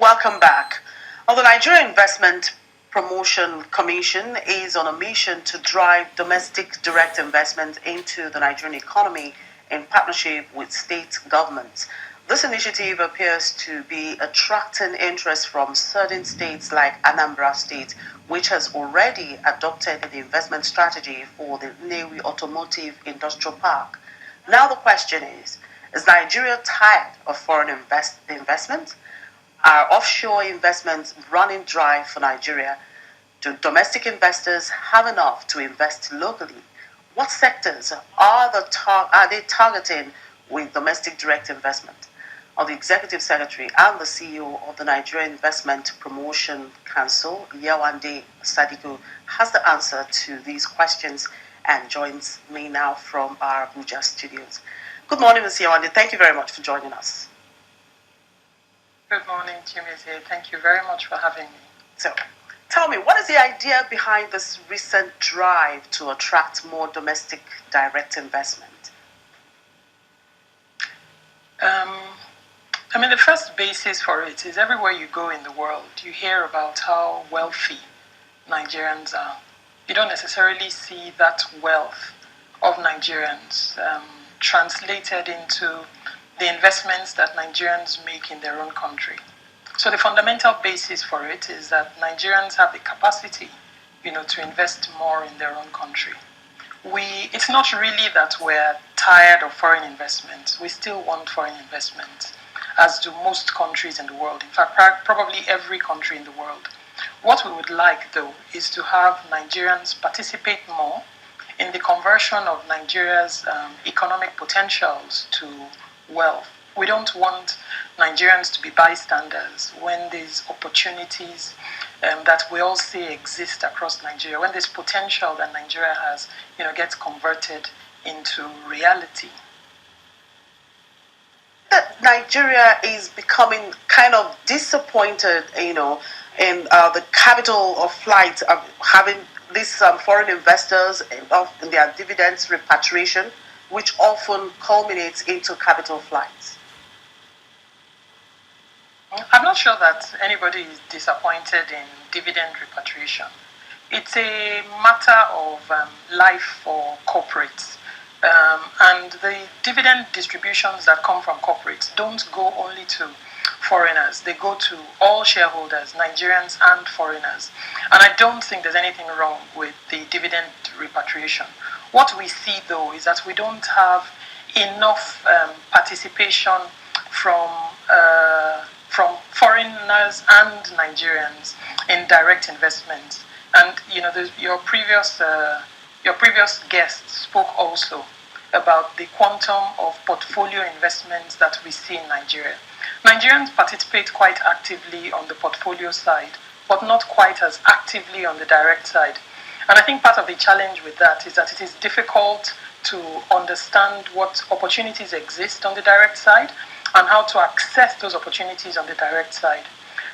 Welcome back. Well, the Nigerian Investment Promotion Commission is on a mission to drive domestic direct investment into the Nigerian economy in partnership with state governments. This initiative appears to be attracting interest from certain states like Anambra State, which has already adopted the investment strategy for the Nnewi Automotive Industrial Park. Now the question is Nigeria tired of foreign investment? Are offshore investments running dry for Nigeria? Do domestic investors have enough to invest locally? What sectors are they targeting with domestic direct investment? The Executive Secretary and the CEO of the Nigerian Investment Promotion Council, Yewande Sadiku, has the answer to these questions and joins me now from our Abuja studios. Good morning, Ms. Yewande. Thank you very much for joining us. Good morning, Chimizie. Thank you very much for having me. So, tell me, what is the idea behind this recent drive to attract more domestic direct investment? The first basis for it is everywhere you go in the world, you hear about how wealthy Nigerians are. You don't necessarily see that wealth of Nigerians translated into the investments that Nigerians make in their own country. So the fundamental basis for it is that Nigerians have the capacity, to invest more in their own country. It's not really that we're tired of foreign investment. We still want foreign investment, as do most countries in the world. In fact, probably every country in the world. What we would like, though, is to have Nigerians participate more in the conversion of Nigeria's economic potentials to wealth. We don't want Nigerians to be bystanders when these opportunities that we all see exist across Nigeria, when this potential that Nigeria has, gets converted into reality. That Nigeria is becoming kind of disappointed, in the capital of flight, having these foreign investors in their dividends repatriation, which often culminates into capital flights. I'm not sure that anybody is disappointed in dividend repatriation. It's a matter of life for corporates. And the dividend distributions that come from corporates don't go only to foreigners. They go to all shareholders, Nigerians and foreigners. And I don't think there's anything wrong with the dividend repatriation. What we see, though, is that we don't have enough participation from foreigners and Nigerians in direct investment. And your previous guest spoke also about the quantum of portfolio investments that we see in Nigeria. Nigerians participate quite actively on the portfolio side, but not quite as actively on the direct side. And I think part of the challenge with that is that it is difficult to understand what opportunities exist on the direct side and how to access those opportunities on the direct side.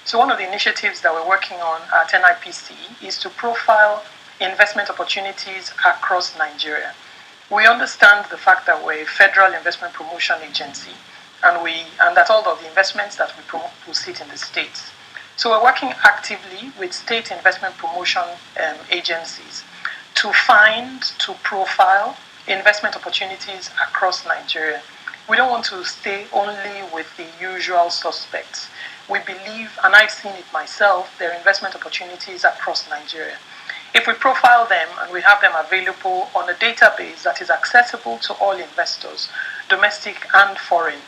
So one of the initiatives that we're working on at NIPC is to profile investment opportunities across Nigeria. We understand the fact that we're a federal investment promotion agency, and that all of the investments that we promote will sit in the states. So we're working actively with state investment promotion agencies to profile investment opportunities across Nigeria. We don't want to stay only with the usual suspects. We believe, and I've seen it myself, there are investment opportunities across Nigeria. If we profile them and we have them available on a database that is accessible to all investors, domestic and foreign,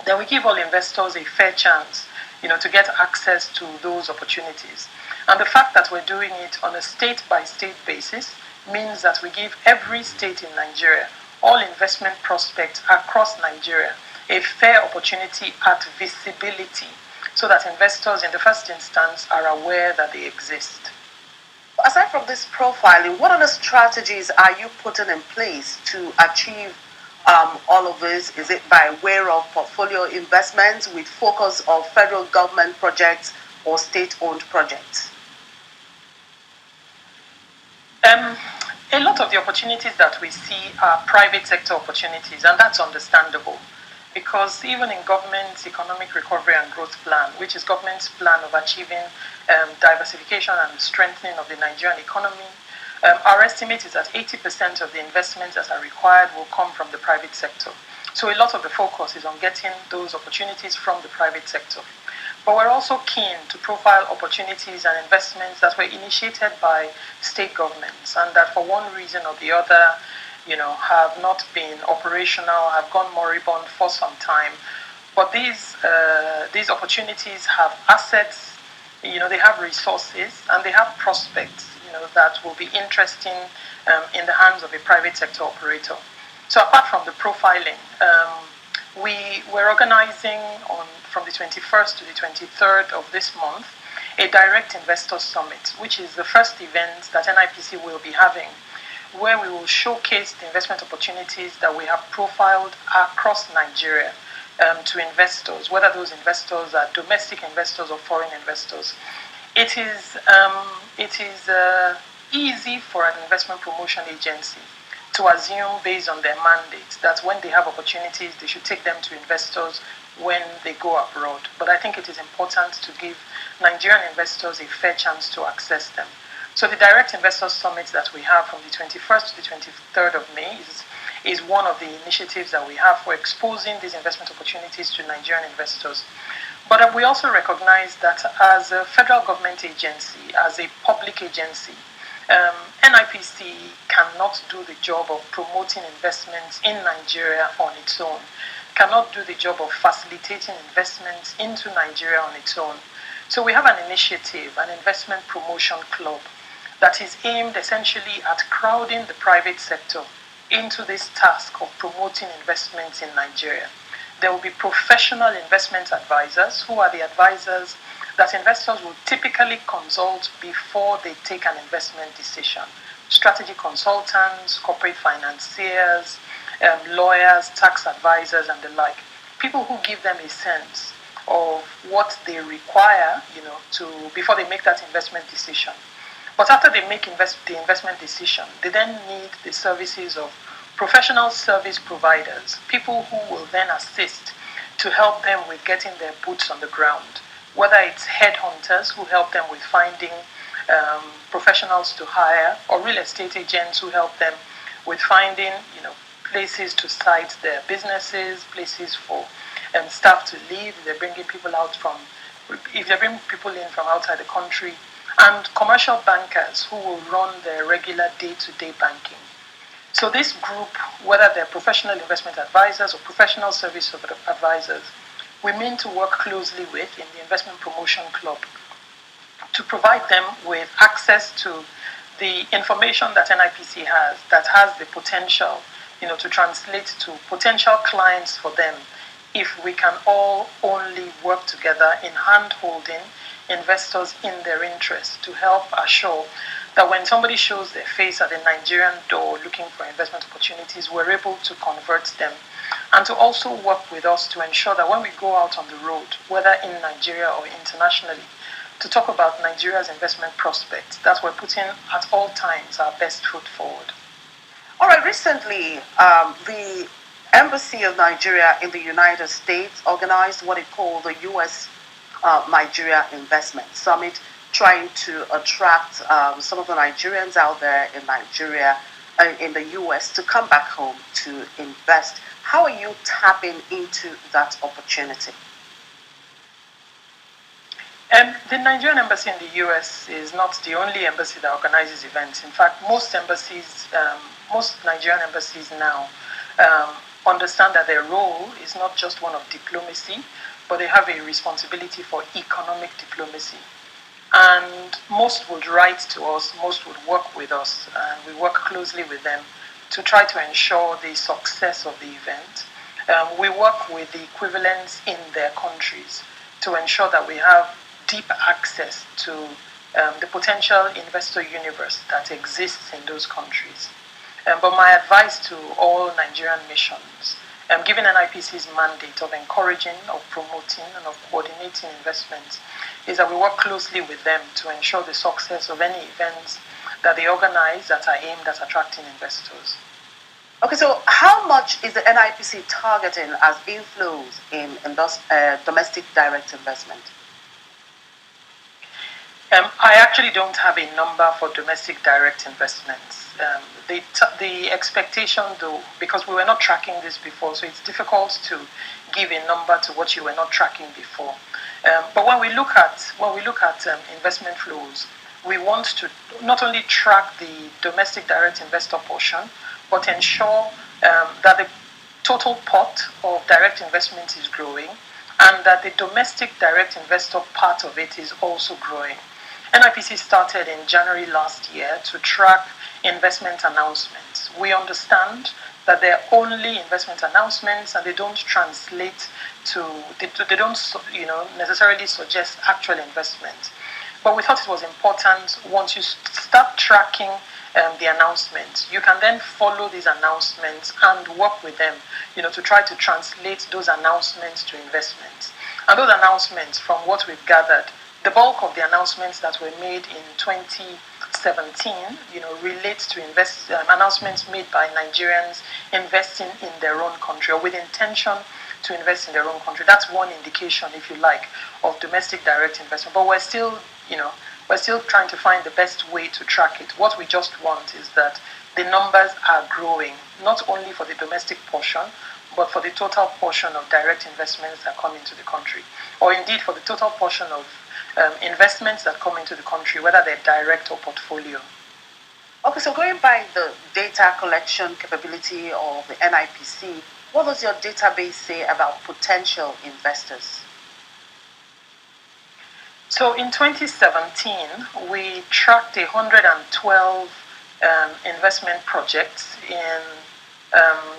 then we give all investors a fair chance, to get access to those opportunities. And the fact that we're doing it on a state-by-state basis means that we give every state in Nigeria, all investment prospects across Nigeria, a fair opportunity at visibility, so that investors in the first instance are aware that they exist. Aside from this profiling, what other strategies are you putting in place to achieve all of this? Is it by way of portfolio investments with focus on federal government projects or state-owned projects? A lot of the opportunities that we see are private sector opportunities, and that's understandable. because even in government's economic recovery and growth plan, which is government's plan of achieving diversification and strengthening of the Nigerian economy, our estimate is that 80% of the investments that are required will come from the private sector. So a lot of the focus is on getting those opportunities from the private sector. But we're also keen to profile opportunities and investments that were initiated by state governments and that for one reason or the other, have not been operational, have gone moribund for some time. But these opportunities have assets, they have resources and they have prospects, that will be interesting in the hands of a private sector operator. So apart from the profiling, we're organizing from the 21st to the 23rd of this month a direct investor summit, which is the first event that NIPC will be having, where we will showcase the investment opportunities that we have profiled across Nigeria to investors, whether those investors are domestic investors or foreign investors. It is easy for an investment promotion agency to assume based on their mandate that when they have opportunities, they should take them to investors when they go abroad. But I think it is important to give Nigerian investors a fair chance to access them. So the Direct Investor Summit that we have from the 21st to the 23rd of May is one of the initiatives that we have for exposing these investment opportunities to Nigerian investors. But we also recognize that as a federal government agency, as a public agency, NIPC cannot do the job of promoting investments in Nigeria on its own, cannot do the job of facilitating investments into Nigeria on its own. So we have an initiative, an investment promotion club, that is aimed essentially at crowding the private sector into this task of promoting investments in Nigeria. There will be professional investment advisors who are the advisors that investors will typically consult before they take an investment decision. Strategy consultants, corporate financiers, lawyers, tax advisors, and the like. People who give them a sense of what they require, before they make that investment decision. But after they make the investment decision, they then need the services of professional service providers, people who will then assist to help them with getting their boots on the ground. Whether it's headhunters who help them with finding professionals to hire, or real estate agents who help them with finding, places to site their businesses, places for staff to live. If they're bringing people in from outside the country, and commercial bankers who will run their regular day-to-day banking. So this group, whether they're professional investment advisors or professional service advisors, we mean to work closely with in the Investment Promotion Club to provide them with access to the information that NIPC has that has the potential, to translate to potential clients for them if we can all only work together in hand-holding investors in their interest to help assure that when somebody shows their face at the Nigerian door looking for investment opportunities, we're able to convert them and to also work with us to ensure that when we go out on the road, whether in Nigeria or internationally, to talk about Nigeria's investment prospects, that we're putting at all times our best foot forward. All right, recently, the Embassy of Nigeria in the United States organized what it called the U.S. Nigeria Investment Summit, trying to attract some of the Nigerians out there in Nigeria, in the U.S., to come back home to invest. How are you tapping into that opportunity? The Nigerian embassy in the U.S. is not the only embassy that organizes events. In fact, most Nigerian embassies now understand that their role is not just one of diplomacy, but they have a responsibility for economic diplomacy. And most would write to us, most would work with us, and we work closely with them to try to ensure the success of the event. We work with the equivalents in their countries to ensure that we have deep access to the potential investor universe that exists in those countries. But my advice to all Nigerian missions, given NIPC's mandate of encouraging, of promoting, and of coordinating investments, is that we work closely with them to ensure the success of any events that they organize that are aimed at attracting investors. Okay, so how much is the NIPC targeting as inflows in those domestic direct investment? I actually don't have a number for domestic direct investments. The expectation, though, because we were not tracking this before, so it's difficult to give a number to what you were not tracking before. But when we look at investment flows, we want to not only track the domestic direct investor portion, but ensure that the total pot of direct investment is growing, and that the domestic direct investor part of it is also growing. NIPC started in January last year to track investment announcements. We understand that they're only investment announcements and they don't translate to, they don't necessarily suggest actual investment. But we thought it was important, once you start tracking the announcements, you can then follow these announcements and work with them, to try to translate those announcements to investments. And those announcements, from what we've gathered, the bulk of the announcements that were made in 2017, relates to announcements made by Nigerians investing in their own country or with intention to invest in their own country. That's one indication, if you like, of domestic direct investment. But we're still trying to find the best way to track it. What we just want is that the numbers are growing, not only for the domestic portion, but for the total portion of direct investments that come into the country, or indeed for the total portion of investments that come into the country, whether they're direct or portfolio. Okay, so going by the data collection capability of the NIPC, what does your database say about potential investors? So in 2017, we tracked 112 investment projects in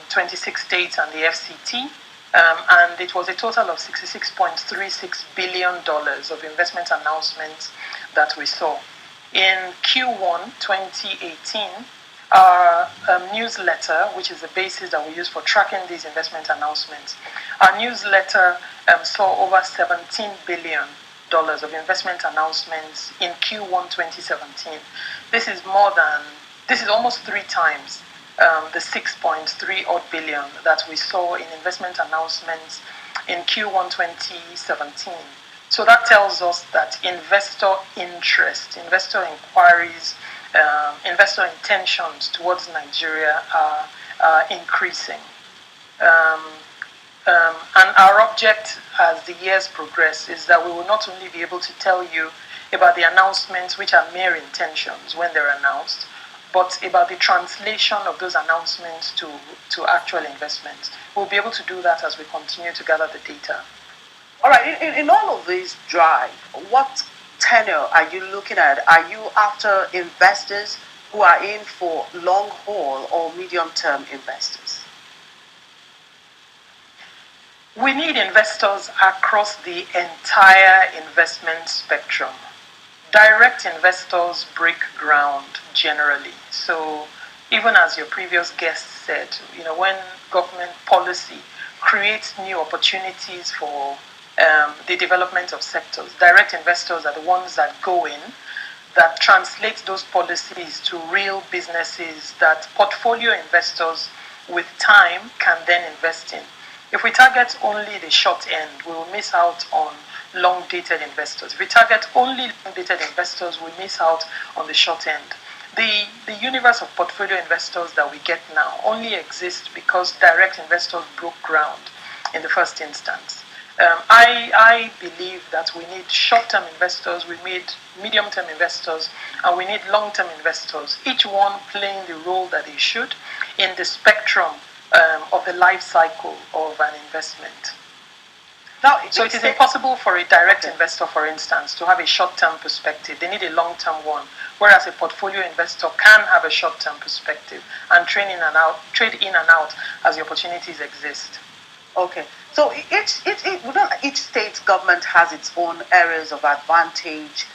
26 states and the FCT. And it was a total of $66.36 billion of investment announcements that we saw. In Q1 2018, our newsletter, which is the basis that we use for tracking these investment announcements, our newsletter saw over $17 billion of investment announcements in Q1 2017. This is almost 3 times the 6.3 odd billion that we saw in investment announcements in Q1 2017. So that tells us that investor interest, investor inquiries, investor intentions towards Nigeria are increasing. And our object as the years progress is that we will not only be able to tell you about the announcements, which are mere intentions when they're announced, but about the translation of those announcements to actual investments. We'll be able to do that as we continue to gather the data. All right, in all of this drive, what tenure are you looking at? Are you after investors who are in for long haul or medium term investors? We need investors across the entire investment spectrum. Direct investors break ground generally. So even as your previous guest said, when government policy creates new opportunities for the development of sectors, direct investors are the ones that go in, that translate those policies to real businesses that portfolio investors with time can then invest in. If we target only the short end, we will miss out on long-dated investors. If we target only long-dated investors, we miss out on the short end. The universe of portfolio investors that we get now only exists because direct investors broke ground in the first instance. I believe that we need short-term investors, we need medium-term investors, and we need long-term investors, each one playing the role that they should in the spectrum of the life cycle of an investment. Now, so it is impossible for a direct investor, for instance, to have a short-term perspective. They need a long-term one, whereas a portfolio investor can have a short-term perspective and trade in and out as the opportunities exist. Okay, so each state government has its own areas of advantage.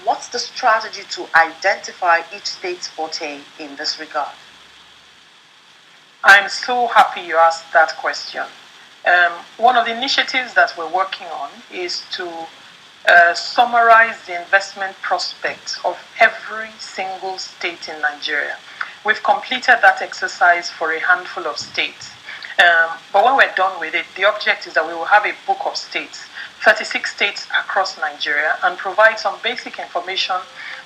What's the strategy to identify each state's forte in this regard? I'm so happy you asked that question. One of the initiatives that we're working on is to summarize the investment prospects of every single state in Nigeria. We've completed that exercise for a handful of states. But when we're done with it, the object is that we will have a book of states, 36 states across Nigeria, and provide some basic information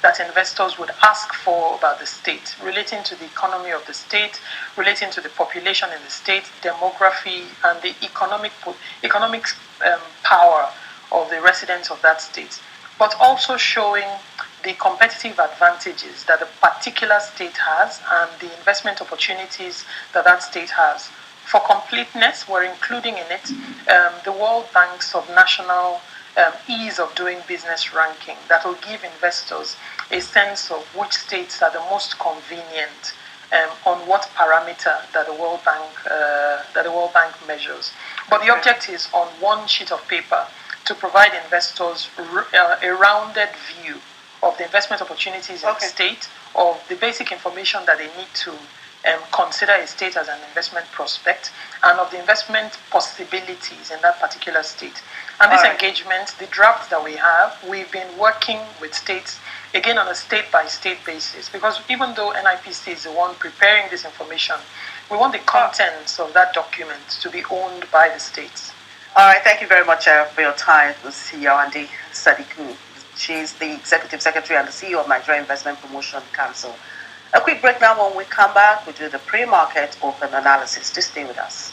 that investors would ask for about the state, relating to the economy of the state, relating to the population in the state, demography, and the economic power of the residents of that state, but also showing the competitive advantages that a particular state has and the investment opportunities that that state has. For completeness, we're including in it the World Bank's national ease of doing business ranking that will give investors a sense of which states are the most convenient on what parameter that the World Bank measures. But the object is on one sheet of paper to provide investors a rounded view of the investment opportunities in the state, of the basic information that they need to consider a state as an investment prospect, and of the investment possibilities in that particular state. And this engagement, the draft that we have, we've been working with states, again on a state-by-state basis, because even though NIPC is the one preparing this information, we want the contents of that document to be owned by the states. All right, thank you very much for your time, Ms. Yewande Sadiku. She's the Executive Secretary and the CEO of Nigerian Investment Promotion Council. A quick break now. When we come back, we'll do the pre-market open analysis. Just stay with us.